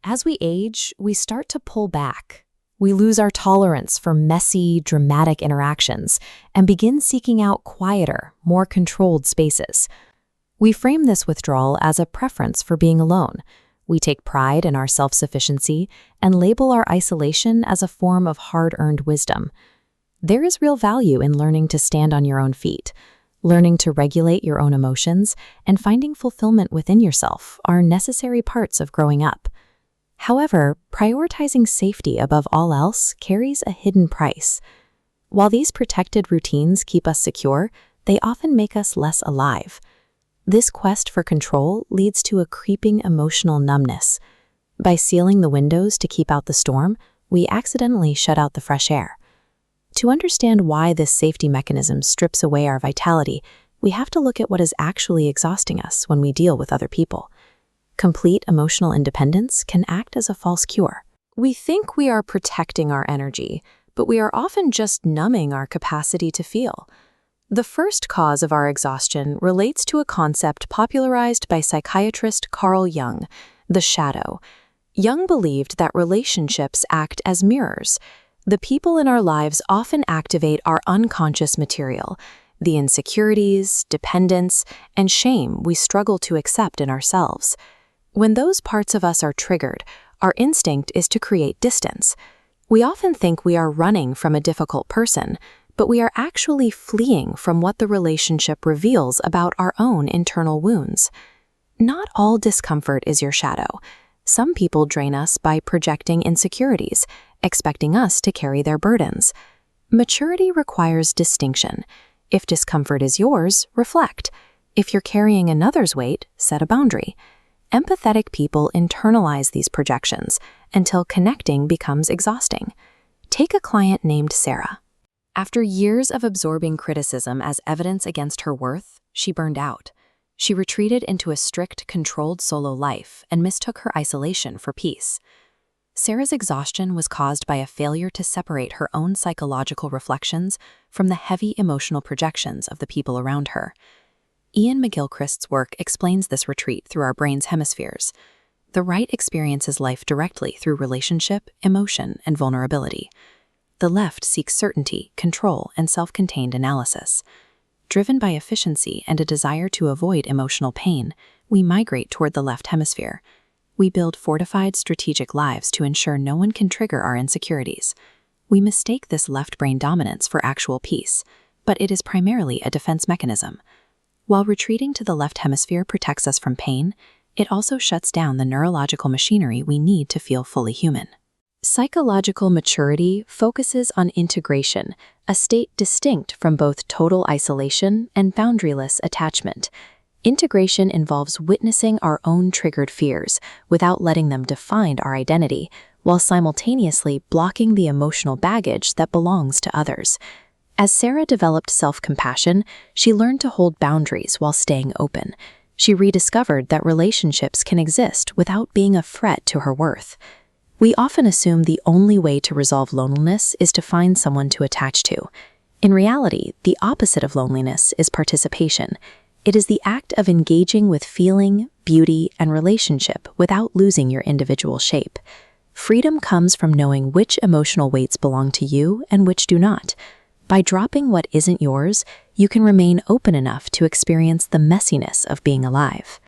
As we age, we start to pull back. We lose our tolerance for messy, dramatic interactions and begin seeking out quieter, more controlled spaces. We frame this withdrawal as a preference for being alone. We take pride in our self-sufficiency and label our isolation as a form of hard-earned wisdom. There is real value in learning to stand on your own feet. Learning to regulate your own emotions and finding fulfillment within yourself are necessary parts of growing up. However, prioritizing safety above all else carries a hidden price. While these protected routines keep us secure, they often make us less alive. This quest for control leads to a creeping emotional numbness. By sealing the windows to keep out the storm, we accidentally shut out the fresh air. To understand why this safety mechanism strips away our vitality, we have to look at what is actually exhausting us when we deal with other people. Complete emotional independence can act as a false cure. We think we are protecting our energy, but we are often just numbing our capacity to feel. The first cause of our exhaustion relates to a concept popularized by psychiatrist Carl Jung, the shadow. Jung believed that relationships act as mirrors. The people in our lives often activate our unconscious material, the insecurities, dependence, and shame we struggle to accept in ourselves. When those parts of us are triggered, our instinct is to create distance. We often think we are running from a difficult person, but we are actually fleeing from what the relationship reveals about our own internal wounds. Not all discomfort is your shadow. Some people drain us by projecting insecurities, expecting us to carry their burdens. Maturity requires distinction. If discomfort is yours, reflect. If you're carrying another's weight, set a boundary. Empathetic people internalize these projections until connecting becomes exhausting. Take a client named Sarah. After years of absorbing criticism as evidence against her worth, she burned out. She retreated into a strict, controlled solo life and mistook her isolation for peace. Sarah's exhaustion was caused by a failure to separate her own psychological reflections from the heavy emotional projections of the people around her. Iain McGilchrist's work explains this retreat through our brain's hemispheres. The right experiences life directly through relationship, emotion, and vulnerability. The left seeks certainty, control, and self-contained analysis. Driven by efficiency and a desire to avoid emotional pain, we migrate toward the left hemisphere. We build fortified, strategic lives to ensure no one can trigger our insecurities. We mistake this left brain dominance for actual peace, but it is primarily a defense mechanism. While retreating to the left hemisphere protects us from pain, it also shuts down the neurological machinery we need to feel fully human. Psychological maturity focuses on integration, a state distinct from both total isolation and boundaryless attachment. Integration involves witnessing our own triggered fears without letting them define our identity, while simultaneously blocking the emotional baggage that belongs to others. As Sarah developed self-compassion, she learned to hold boundaries while staying open. She rediscovered that relationships can exist without being a threat to her worth. We often assume the only way to resolve loneliness is to find someone to attach to. In reality, the opposite of loneliness is participation. It is the act of engaging with feeling, beauty, and relationship without losing your individual shape. Freedom comes from knowing which emotional weights belong to you and which do not. By dropping what isn't yours, you can remain open enough to experience the messiness of being alive.